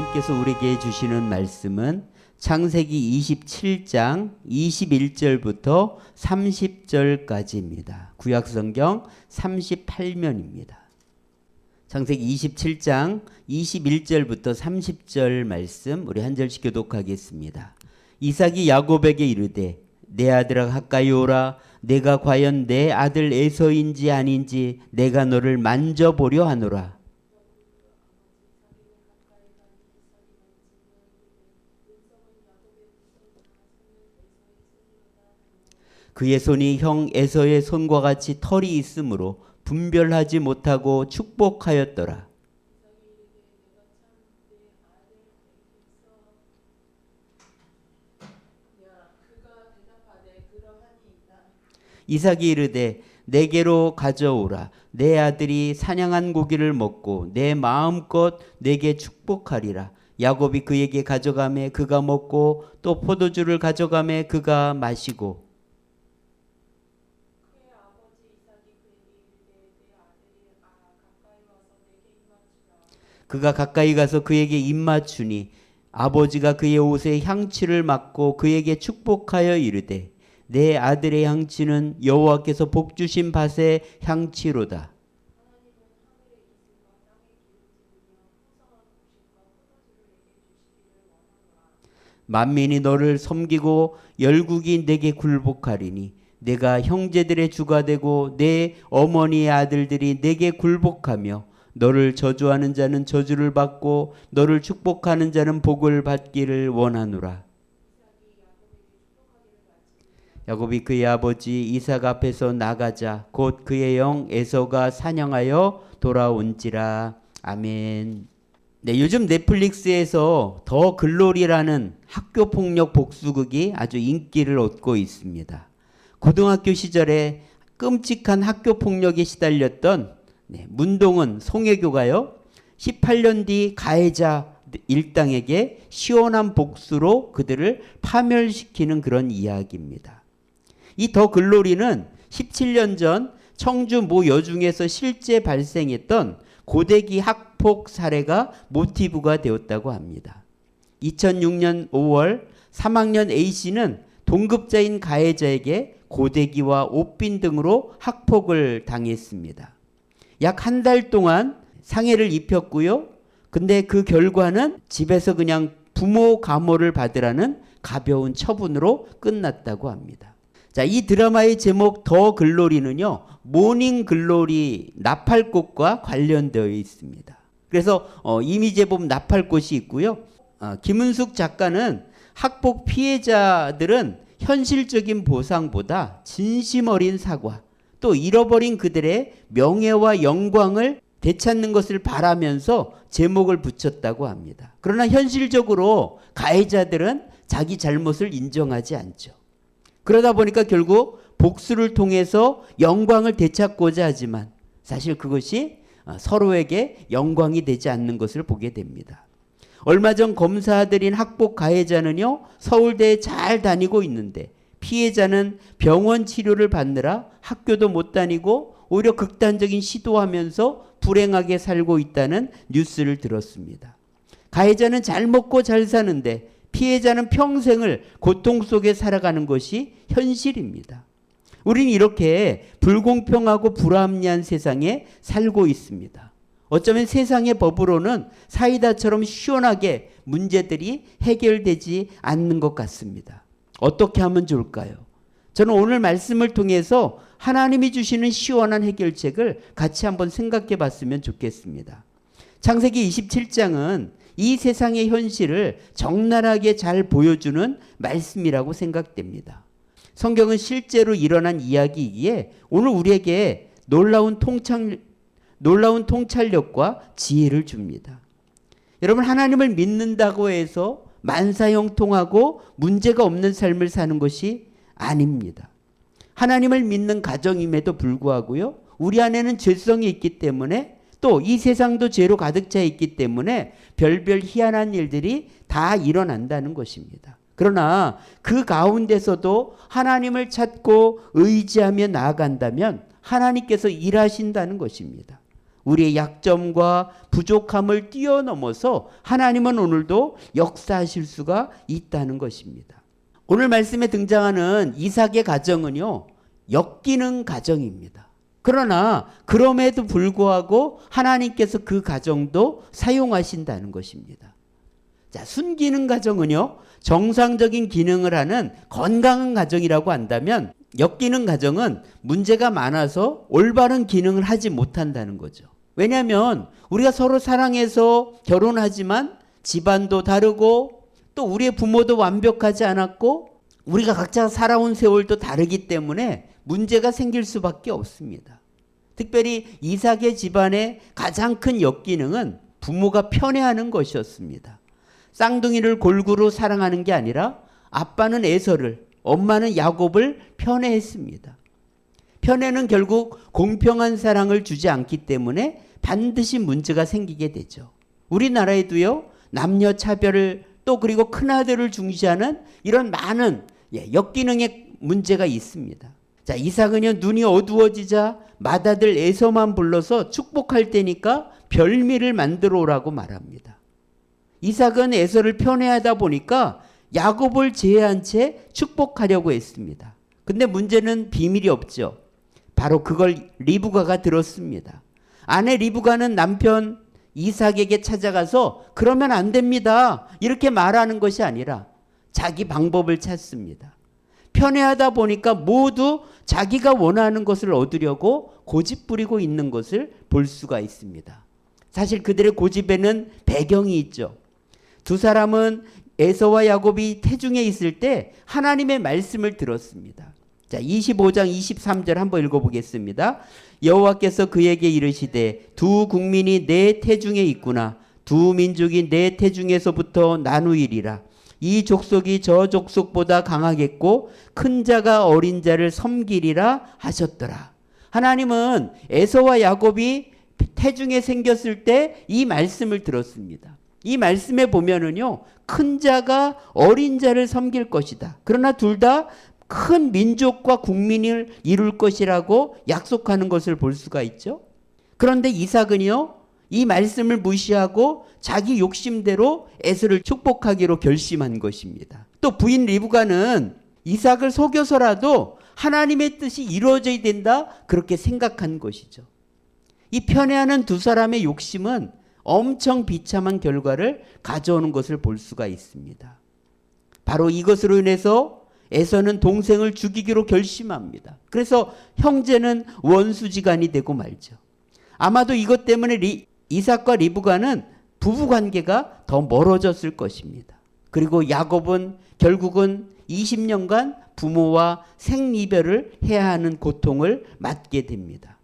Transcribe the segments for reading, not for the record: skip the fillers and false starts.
하나님께서 우리에게 주시는 말씀은 창세기 27장 21절부터 30절까지입니다. 구약성경 38면입니다. 창세기 27장 21절부터 30절 말씀 우리 한 절씩 교독하겠습니다. 이삭이 야곱에게 이르되 내 아들아 가까이 오라. 내가 과연 내 아들 에서인지 아닌지 내가 너를 만져보려 하노라. 그의 손이 형 에서의 손과 같이 털이 있으므로 분별하지 못하고 축복하였더라. 이삭이 이르되 내게로 가져오라. 내 아들이 사냥한 고기를 먹고 내 마음껏 내게 축복하리라. 야곱이 그에게 가져가매 그가 먹고 또 포도주를 가져가매 그가 마시고 그가 가까이 가서 그에게 입맞추니 아버지가 그의 옷에 향취를 맡고 그에게 축복하여 이르되 내 아들의 향취는 여호와께서 복주신 밭의 향취로다. 만민이 너를 섬기고 열국이 내게 굴복하리니 내가 형제들의 주가 되고 내 어머니의 아들들이 내게 굴복하며 너를 저주하는 자는 저주를 받고 너를 축복하는 자는 복을 받기를 원하노라. 야곱이 그의 아버지 이삭 앞에서 나가자 곧 그의 형 에서가 사냥하여 돌아온지라. 아멘. 네, 요즘 넷플릭스에서 더 글로리라는 학교폭력 복수극이 아주 인기를 얻고 있습니다. 고등학교 시절에 끔찍한 학교폭력에 시달렸던 문동은 송혜교가요 18년 뒤 가해자 일당에게 시원한 복수로 그들을 파멸시키는 그런 이야기입니다. 이 더 글로리는 17년 전 청주 모 여중에서 실제 발생했던 고대기 학폭 사례가 모티브가 되었다고 합니다. 2006년 5월 3학년 A씨는 동급자인 가해자에게 고데기와 옷빈 등으로 학폭을 당했습니다. 약 한 달 동안 상해를 입혔고요. 근데 그 결과는 집에서 그냥 부모 감호를 받으라는 가벼운 처분으로 끝났다고 합니다. 자, 이 드라마의 제목 더 글로리는요. 모닝 글로리 나팔꽃과 관련되어 있습니다. 그래서 이미지에 보면 나팔꽃이 있고요. 김은숙 작가는 학폭 피해자들은 현실적인 보상보다 진심 어린 사과 또 잃어버린 그들의 명예와 영광을 되찾는 것을 바라면서 제목을 붙였다고 합니다. 그러나 현실적으로 가해자들은 자기 잘못을 인정하지 않죠. 그러다 보니까 결국 복수를 통해서 영광을 되찾고자 하지만 사실 그것이 서로에게 영광이 되지 않는 것을 보게 됩니다. 얼마 전 검사들인 학폭 가해자는요 서울대에 잘 다니고 있는데 피해자는 병원 치료를 받느라 학교도 못 다니고 오히려 극단적인 시도하면서 불행하게 살고 있다는 뉴스를 들었습니다. 가해자는 잘 먹고 잘 사는데 피해자는 평생을 고통 속에 살아가는 것이 현실입니다. 우리는 이렇게 불공평하고 불합리한 세상에 살고 있습니다. 어쩌면 세상의 법으로는 사이다처럼 시원하게 문제들이 해결되지 않는 것 같습니다. 어떻게 하면 좋을까요? 저는 오늘 말씀을 통해서 하나님이 주시는 시원한 해결책을 같이 한번 생각해 봤으면 좋겠습니다. 창세기 27장은 이 세상의 현실을 적나라하게 잘 보여주는 말씀이라고 생각됩니다. 성경은 실제로 일어난 이야기이기에 오늘 우리에게 놀라운 통찰력과 지혜를 줍니다. 여러분, 하나님을 믿는다고 해서 만사형통하고 문제가 없는 삶을 사는 것이 아닙니다. 하나님을 믿는 가정임에도 불구하고요. 우리 안에는 죄성이 있기 때문에 또 이 세상도 죄로 가득 차 있기 때문에 별별 희한한 일들이 다 일어난다는 것입니다. 그러나 그 가운데서도 하나님을 찾고 의지하며 나아간다면 하나님께서 일하신다는 것입니다. 우리의 약점과 부족함을 뛰어넘어서 하나님은 오늘도 역사하실 수가 있다는 것입니다. 오늘 말씀에 등장하는 이삭의 가정은요, 엮이는 가정입니다. 그러나 그럼에도 불구하고 하나님께서 그 가정도 사용하신다는 것입니다. 자, 순기능 가정은요, 정상적인 기능을 하는 건강한 가정이라고 한다면, 엮이는 가정은 문제가 많아서 올바른 기능을 하지 못한다는 거죠. 왜냐하면 우리가 서로 사랑해서 결혼하지만 집안도 다르고 또 우리의 부모도 완벽하지 않았고 우리가 각자 살아온 세월도 다르기 때문에 문제가 생길 수밖에 없습니다. 특별히 이삭의 집안의 가장 큰 역기능은 부모가 편애하는 것이었습니다. 쌍둥이를 골고루 사랑하는 게 아니라 아빠는 에서를, 엄마는 야곱을 편애했습니다. 편애는 결국 공평한 사랑을 주지 않기 때문에 반드시 문제가 생기게 되죠. 우리나라에도요, 남녀 차별을 또 그리고 큰아들을 중시하는 이런 많은 역기능의 문제가 있습니다. 자, 이삭은요, 눈이 어두워지자 맏아들 에서만 불러서 축복할 테니까 별미를 만들어 오라고 말합니다. 이삭은 에서를 편애하다 보니까 야곱을 제외한 채 축복하려고 했습니다. 근데 문제는 비밀이 없죠. 바로 그걸 리브가가 들었습니다. 아내 리브가는 남편 이삭에게 찾아가서 그러면 안 됩니다, 이렇게 말하는 것이 아니라 자기 방법을 찾습니다. 편애하다 보니까 모두 자기가 원하는 것을 얻으려고 고집부리고 있는 것을 볼 수가 있습니다. 사실 그들의 고집에는 배경이 있죠. 두 사람은 에서와 야곱이 태중에 있을 때 하나님의 말씀을 들었습니다. 자, 25장 23절 한번 읽어보겠습니다. 여호와께서 그에게 이르시되 두 국민이 내 태중에 있구나. 두 민족이 내 태중에서부터 나누이리라. 이 족속이 저 족속보다 강하겠고 큰 자가 어린 자를 섬기리라 하셨더라. 하나님은 에서와 야곱이 태중에 생겼을 때 이 말씀을 들었습니다. 이 말씀에 보면은요, 큰 자가 어린 자를 섬길 것이다. 그러나 둘 다 큰 민족과 국민을 이룰 것이라고 약속하는 것을 볼 수가 있죠. 그런데 이삭은요, 이 말씀을 무시하고 자기 욕심대로 에서를 축복하기로 결심한 것입니다. 또 부인 리브가는 이삭을 속여서라도 하나님의 뜻이 이루어져야 된다, 그렇게 생각한 것이죠. 이 편애하는 두 사람의 욕심은 엄청 비참한 결과를 가져오는 것을 볼 수가 있습니다. 바로 이것으로 인해서 에서는 동생을 죽이기로 결심합니다. 그래서 형제는 원수지간이 되고 말죠. 아마도 이것 때문에 이삭과 리브가는 부부관계가 더 멀어졌을 것입니다. 그리고 야곱은 결국은 20년간 부모와 생이별을 해야 하는 고통을 맞게 됩니다.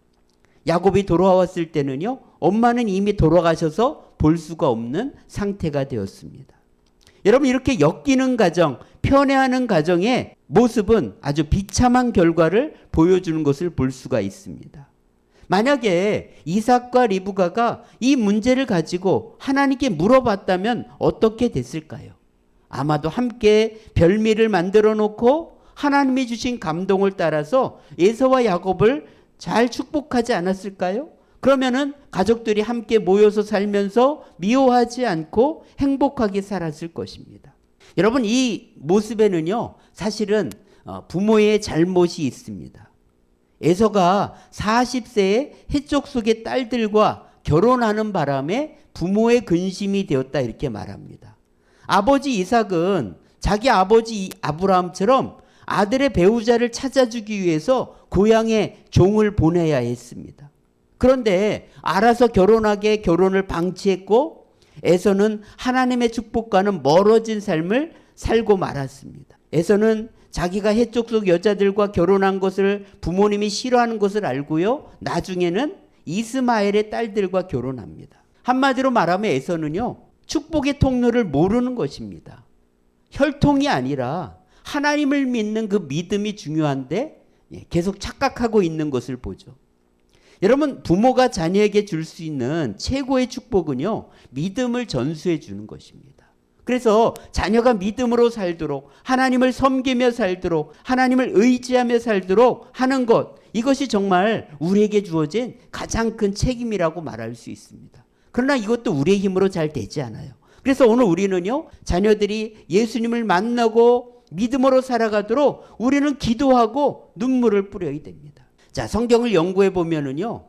야곱이 돌아왔을 때는요, 엄마는 이미 돌아가셔서 볼 수가 없는 상태가 되었습니다. 여러분, 이렇게 엮이는 가정, 편애하는 가정의 모습은 아주 비참한 결과를 보여주는 것을 볼 수가 있습니다. 만약에 이삭과 리브가가 이 문제를 가지고 하나님께 물어봤다면 어떻게 됐을까요? 아마도 함께 별미를 만들어 놓고 하나님이 주신 감동을 따라서 에서와 야곱을 잘 축복하지 않았을까요? 그러면은 가족들이 함께 모여서 살면서 미워하지 않고 행복하게 살았을 것입니다. 여러분, 이 모습에는요, 사실은 부모의 잘못이 있습니다. 에서가 40세에 헷족 속의 딸들과 결혼하는 바람에 부모의 근심이 되었다, 이렇게 말합니다. 아버지 이삭은 자기 아버지 아브라함처럼 아들의 배우자를 찾아주기 위해서 고향에 종을 보내야 했습니다. 그런데 알아서 결혼하게 결혼을 방치했고 에서는 하나님의 축복과는 멀어진 삶을 살고 말았습니다. 에서는 자기가 헷족 속 여자들과 결혼한 것을 부모님이 싫어하는 것을 알고요, 나중에는 이스마엘의 딸들과 결혼합니다. 한마디로 말하면 에서는요, 축복의 통로를 모르는 것입니다. 혈통이 아니라 하나님을 믿는 그 믿음이 중요한데 계속 착각하고 있는 것을 보죠. 여러분, 부모가 자녀에게 줄 수 있는 최고의 축복은요, 믿음을 전수해 주는 것입니다. 그래서 자녀가 믿음으로 살도록, 하나님을 섬기며 살도록, 하나님을 의지하며 살도록 하는 것, 이것이 정말 우리에게 주어진 가장 큰 책임이라고 말할 수 있습니다. 그러나 이것도 우리의 힘으로 잘 되지 않아요. 그래서 오늘 우리는요, 자녀들이 예수님을 만나고 믿음으로 살아가도록 우리는 기도하고 눈물을 뿌려야 됩니다. 자, 성경을 연구해 보면은요,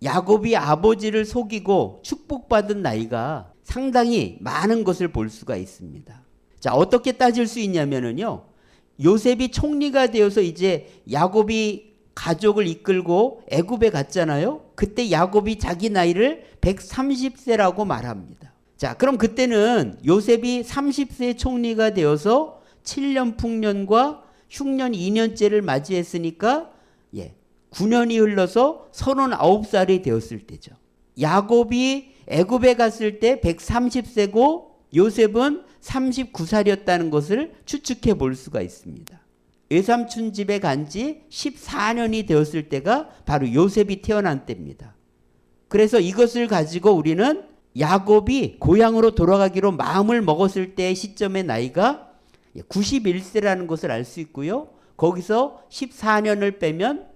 야곱이 아버지를 속이고 축복받은 나이가 상당히 많은 것을 볼 수가 있습니다. 자, 어떻게 따질 수 있냐면은요, 요셉이 총리가 되어서 이제 야곱이 가족을 이끌고 애굽에 갔잖아요. 그때 야곱이 자기 나이를 130세라고 말합니다. 자, 그럼 그때는 요셉이 30세 총리가 되어서 7년 풍년과 흉년 2년째를 맞이했으니까 9년이 흘러서 39살이 되었을 때죠. 야곱이 애굽에 갔을 때 130세고 요셉은 39살이었다는 것을 추측해 볼 수가 있습니다. 외삼촌 집에 간 지 14년이 되었을 때가 바로 요셉이 태어난 때입니다. 그래서 이것을 가지고 우리는 야곱이 고향으로 돌아가기로 마음을 먹었을 때의 시점의 나이가 91세라는 것을 알 수 있고요. 거기서 14년을 빼면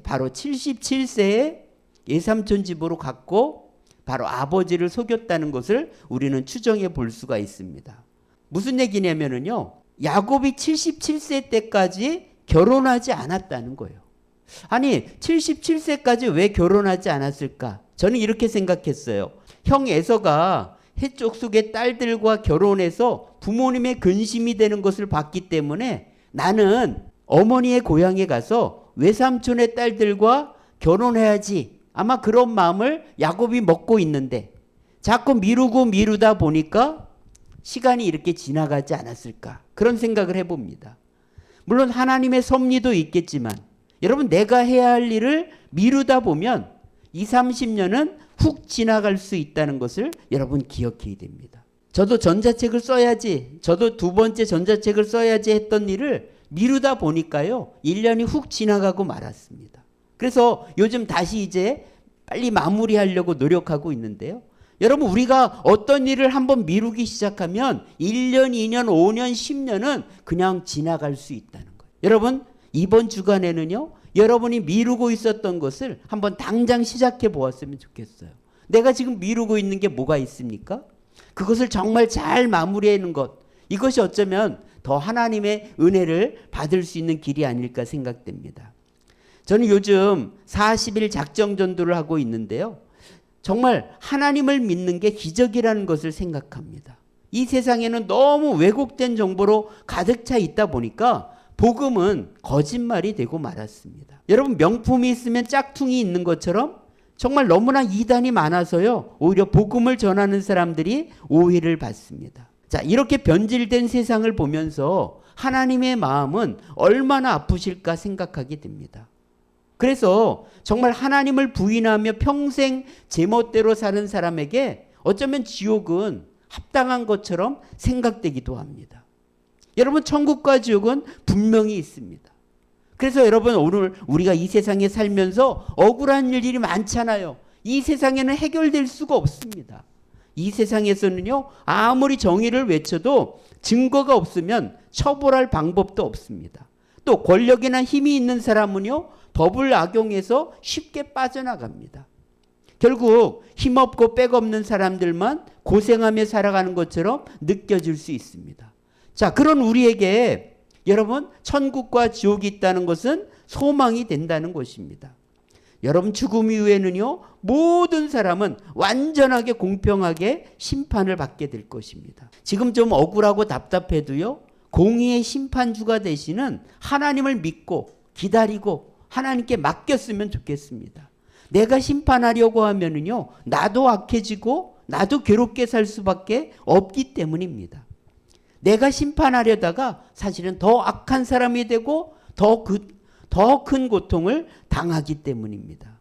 바로 77세에 외삼촌 집으로 갔고 바로 아버지를 속였다는 것을 우리는 추정해 볼 수가 있습니다. 무슨 얘기냐면요, 야곱이 77세 때까지 결혼하지 않았다는 거예요. 아니, 77세까지 왜 결혼하지 않았을까? 저는 이렇게 생각했어요. 형 에서가 해쪽 속의 딸들과 결혼해서 부모님의 근심이 되는 것을 봤기 때문에 나는 어머니의 고향에 가서 외삼촌의 딸들과 결혼해야지, 아마 그런 마음을 야곱이 먹고 있는데 자꾸 미루다 보니까 시간이 이렇게 지나가지 않았을까, 그런 생각을 해봅니다. 물론 하나님의 섭리도 있겠지만 여러분, 내가 해야 할 일을 미루다 보면 20-30년은 훅 지나갈 수 있다는 것을 여러분 기억해야 됩니다. 저도 전자책을 써야지, 저도 두 번째 전자책을 써야지 했던 일을 미루다 보니까요, 1년이 훅 지나가고 말았습니다. 그래서 요즘 다시 이제 빨리 마무리하려고 노력하고 있는데요. 여러분, 우리가 어떤 일을 한번 미루기 시작하면 1년, 2년, 5년, 10년은 그냥 지나갈 수 있다는 거예요. 여러분, 이번 주간에는요, 여러분이 미루고 있었던 것을 한번 당장 시작해 보았으면 좋겠어요. 내가 지금 미루고 있는 게 뭐가 있습니까? 그것을 정말 잘 마무리하는 것, 이것이 어쩌면 더 하나님의 은혜를 받을 수 있는 길이 아닐까 생각됩니다. 저는 요즘 40일 작정 전도를 하고 있는데요, 정말 하나님을 믿는 게 기적이라는 것을 생각합니다. 이 세상에는 너무 왜곡된 정보로 가득 차 있다 보니까 복음은 거짓말이 되고 말았습니다. 여러분, 명품이 있으면 짝퉁이 있는 것처럼 정말 너무나 이단이 많아서요, 오히려 복음을 전하는 사람들이 오해를 받습니다. 자, 이렇게 변질된 세상을 보면서 하나님의 마음은 얼마나 아프실까 생각하게 됩니다. 그래서 정말 하나님을 부인하며 평생 제멋대로 사는 사람에게 어쩌면 지옥은 합당한 것처럼 생각되기도 합니다. 여러분, 천국과 지옥은 분명히 있습니다. 그래서 여러분, 오늘 우리가 이 세상에 살면서 억울한 일들이 많잖아요. 이 세상에는 해결될 수가 없습니다. 이 세상에서는요, 아무리 정의를 외쳐도 증거가 없으면 처벌할 방법도 없습니다. 또 권력이나 힘이 있는 사람은요, 법을 악용해서 쉽게 빠져나갑니다. 결국 힘없고 빽없는 사람들만 고생하며 살아가는 것처럼 느껴질 수 있습니다. 자, 그런 우리에게 여러분, 천국과 지옥이 있다는 것은 소망이 된다는 것입니다. 여러분, 죽음 이후에는요, 모든 사람은 완전하게 공평하게 심판을 받게 될 것입니다. 지금 좀 억울하고 답답해도요, 공의의 심판주가 되시는 하나님을 믿고 기다리고 하나님께 맡겼으면 좋겠습니다. 내가 심판하려고 하면은요, 나도 악해지고 나도 괴롭게 살 수밖에 없기 때문입니다. 내가 심판하려다가 사실은 더 악한 사람이 되고 더 큰 고통을 당하기 때문입니다.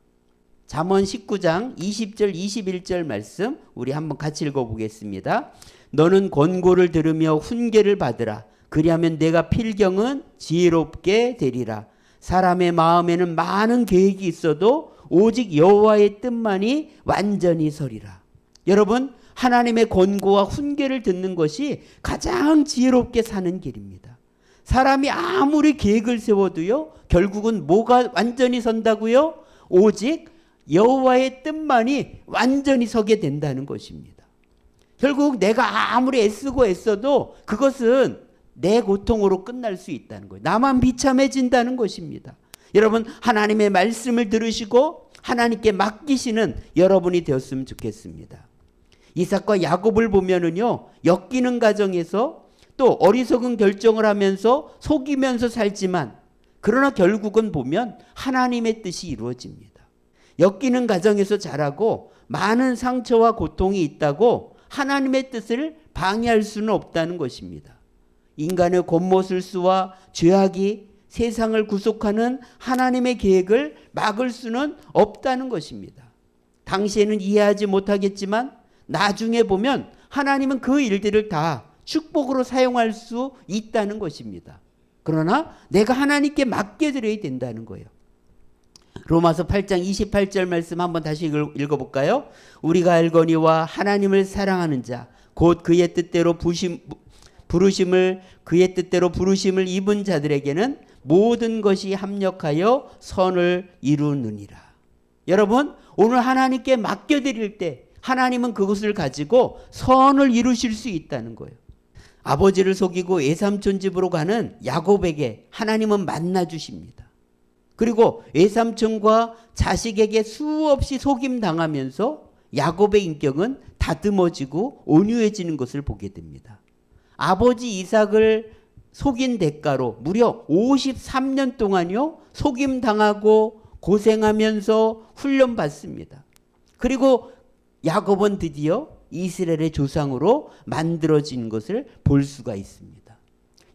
잠언 19장 20절 21절 말씀 우리 한번 같이 읽어보겠습니다. 너는 권고를 들으며 훈계를 받으라. 그리하면 내가 필경은 지혜롭게 되리라. 사람의 마음에는 많은 계획이 있어도 오직 여호와의 뜻만이 완전히 서리라. 여러분, 하나님의 권고와 훈계를 듣는 것이 가장 지혜롭게 사는 길입니다. 사람이 아무리 계획을 세워도요, 결국은 뭐가 완전히 선다고요? 오직 여호와의 뜻만이 완전히 서게 된다는 것입니다. 결국 내가 아무리 애쓰고 애써도 그것은 내 고통으로 끝날 수 있다는 거예요. 나만 비참해진다는 것입니다. 여러분, 하나님의 말씀을 들으시고 하나님께 맡기시는 여러분이 되었으면 좋겠습니다. 이삭과 야곱을 보면은요, 엮이는 가정에서 또 어리석은 결정을 하면서 속이면서 살지만, 그러나 결국은 보면 하나님의 뜻이 이루어집니다. 엮이는 가정에서 자라고 많은 상처와 고통이 있다고 하나님의 뜻을 방해할 수는 없다는 것입니다. 인간의 곤모술수와 죄악이 세상을 구속하는 하나님의 계획을 막을 수는 없다는 것입니다. 당시에는 이해하지 못하겠지만 나중에 보면 하나님은 그 일들을 다 축복으로 사용할 수 있다는 것입니다. 그러나 내가 하나님께 맡겨드려야 된다는 거예요. 로마서 8장 28절 말씀 한번 다시 읽어볼까요? 우리가 알거니와 하나님을 사랑하는 자 곧 그의 뜻대로 그의 뜻대로 부르심을 입은 자들에게는 모든 것이 합력하여 선을 이루느니라. 여러분, 오늘 하나님께 맡겨드릴 때 하나님은 그것을 가지고 선을 이루실 수 있다는 거예요. 아버지를 속이고 외삼촌 집으로 가는 야곱에게 하나님은 만나 주십니다. 그리고 외삼촌과 자식에게 수없이 속임 당하면서 야곱의 인격은 다듬어지고 온유해지는 것을 보게 됩니다. 아버지 이삭을 속인 대가로 무려 53년 동안요, 속임 당하고 고생하면서 훈련받습니다. 그리고 야곱은 드디어 이스라엘의 조상으로 만들어진 것을 볼 수가 있습니다.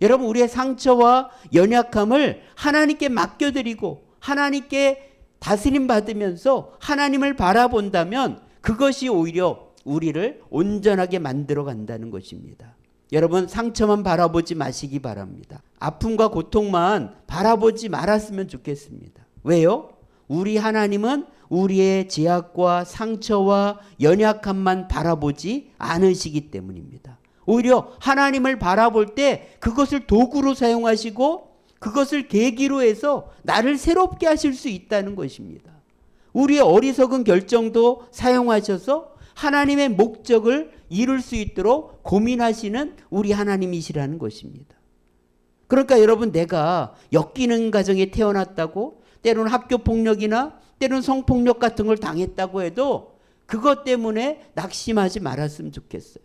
여러분, 우리의 상처와 연약함을 하나님께 맡겨드리고 하나님께 다스림 받으면서 하나님을 바라본다면 그것이 오히려 우리를 온전하게 만들어 간다는 것입니다. 여러분, 상처만 바라보지 마시기 바랍니다. 아픔과 고통만 바라보지 말았으면 좋겠습니다. 왜요? 우리 하나님은 우리의 제약과 상처와 연약함만 바라보지 않으시기 때문입니다. 오히려 하나님을 바라볼 때 그것을 도구로 사용하시고 그것을 계기로 해서 나를 새롭게 하실 수 있다는 것입니다. 우리의 어리석은 결정도 사용하셔서 하나님의 목적을 이룰 수 있도록 고민하시는 우리 하나님이시라는 것입니다. 그러니까 여러분, 내가 엮이는 가정에 태어났다고 때로는 학교폭력이나 때로는 성폭력 같은 걸 당했다고 해도 그것 때문에 낙심하지 말았으면 좋겠어요.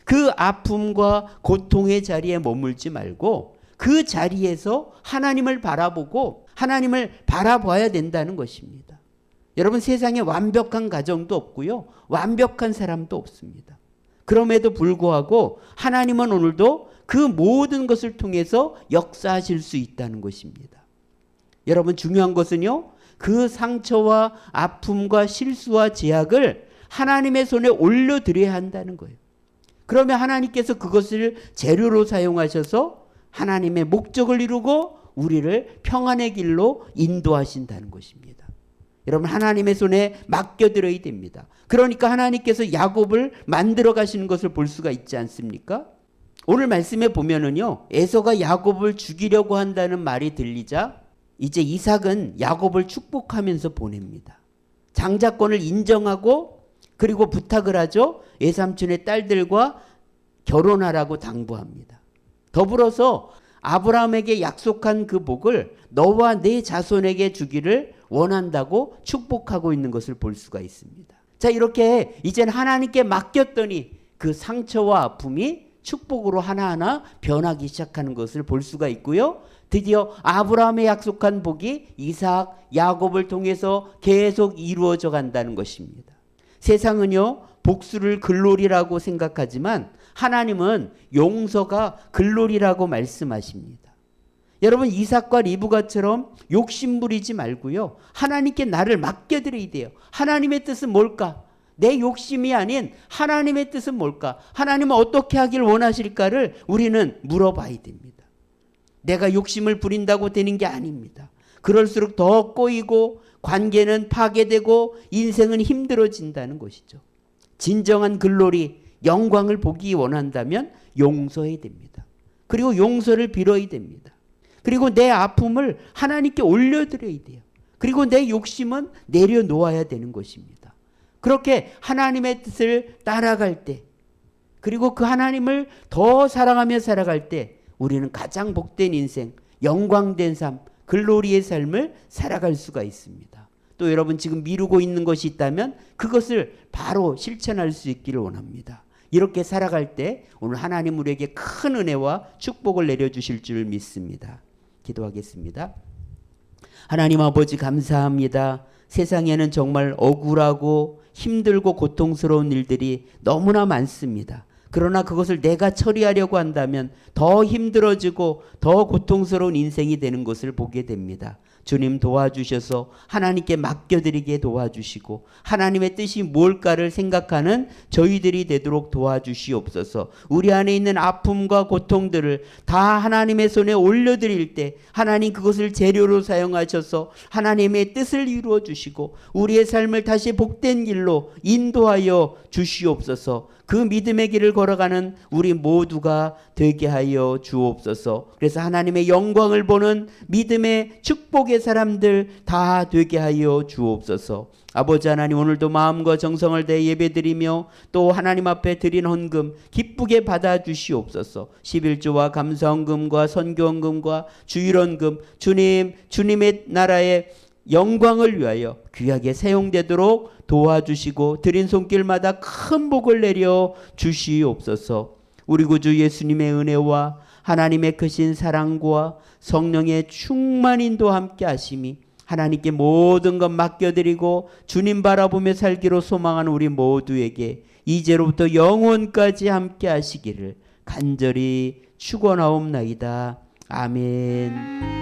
그 아픔과 고통의 자리에 머물지 말고 그 자리에서 하나님을 바라보고 하나님을 바라봐야 된다는 것입니다. 여러분, 세상에 완벽한 가정도 없고요, 완벽한 사람도 없습니다. 그럼에도 불구하고 하나님은 오늘도 그 모든 것을 통해서 역사하실 수 있다는 것입니다. 여러분, 중요한 것은요, 그 상처와 아픔과 실수와 제약을 하나님의 손에 올려드려야 한다는 거예요. 그러면 하나님께서 그것을 재료로 사용하셔서 하나님의 목적을 이루고 우리를 평안의 길로 인도하신다는 것입니다. 여러분, 하나님의 손에 맡겨드려야 됩니다. 그러니까 하나님께서 야곱을 만들어 가시는 것을 볼 수가 있지 않습니까? 오늘 말씀에 보면은요, 에서가 야곱을 죽이려고 한다는 말이 들리자 이제 이삭은 야곱을 축복하면서 보냅니다. 장자권을 인정하고 그리고 부탁을 하죠. 외삼촌의 딸들과 결혼하라고 당부합니다. 더불어서 아브라함에게 약속한 그 복을 너와 네 자손에게 주기를 원한다고 축복하고 있는 것을 볼 수가 있습니다. 자, 이렇게 이제는 하나님께 맡겼더니 그 상처와 아픔이 축복으로 하나하나 변하기 시작하는 것을 볼 수가 있고요. 드디어 아브라함의 약속한 복이 이삭, 야곱을 통해서 계속 이루어져 간다는 것입니다. 세상은요, 복수를 글로리라고 생각하지만 하나님은 용서가 글로리라고 말씀하십니다. 여러분, 이삭과 리브가처럼 욕심 부리지 말고요, 하나님께 나를 맡겨드려야 돼요. 하나님의 뜻은 뭘까? 내 욕심이 아닌 하나님의 뜻은 뭘까? 하나님은 어떻게 하길 원하실까를 우리는 물어봐야 됩니다. 내가 욕심을 부린다고 되는 게 아닙니다. 그럴수록 더 꼬이고 관계는 파괴되고 인생은 힘들어진다는 것이죠. 진정한 글로리, 영광을 보기 원한다면 용서해야 됩니다. 그리고 용서를 빌어야 됩니다. 그리고 내 아픔을 하나님께 올려드려야 돼요. 그리고 내 욕심은 내려놓아야 되는 것입니다. 그렇게 하나님의 뜻을 따라갈 때, 그리고 그 하나님을 더 사랑하며 살아갈 때 우리는 가장 복된 인생, 영광된 삶, 글로리의 삶을 살아갈 수가 있습니다. 또 여러분 지금 미루고 있는 것이 있다면 그것을 바로 실천할 수 있기를 원합니다. 이렇게 살아갈 때 오늘 하나님 우리에게 큰 은혜와 축복을 내려주실 줄 믿습니다. 기도하겠습니다. 하나님 아버지 감사합니다. 세상에는 정말 억울하고 힘들고 고통스러운 일들이 너무나 많습니다. 그러나 그것을 내가 처리하려고 한다면 더 힘들어지고 더 고통스러운 인생이 되는 것을 보게 됩니다. 주님 도와주셔서 하나님께 맡겨드리게 도와주시고 하나님의 뜻이 뭘까를 생각하는 저희들이 되도록 도와주시옵소서. 우리 안에 있는 아픔과 고통들을 다 하나님의 손에 올려드릴 때 하나님 그것을 재료로 사용하셔서 하나님의 뜻을 이루어 주시고 우리의 삶을 다시 복된 길로 인도하여 주시옵소서. 그 믿음의 길을 걸어가는 우리 모두가 되게 하여 주옵소서. 그래서 하나님의 영광을 보는 믿음의 축복의 사람들 다 되게 하여 주옵소서. 아버지 하나님 오늘도 마음과 정성을 다해 예배드리며 또 하나님 앞에 드린 헌금 기쁘게 받아주시옵소서. 11조와 감사헌금과 선교헌금과 주일헌금 주님의 나라의 영광을 위하여 귀하게 사용되도록 도와주시고 드린 손길마다 큰 복을 내려 주시옵소서. 우리 구주 예수님의 은혜와 하나님의 크신 사랑과 성령의 충만 인도 함께 하심이 하나님께 모든 것 맡겨드리고 주님 바라보며 살기로 소망하는 우리 모두에게 이제로부터 영원까지 함께 하시기를 간절히 축원하옵나이다. 아멘.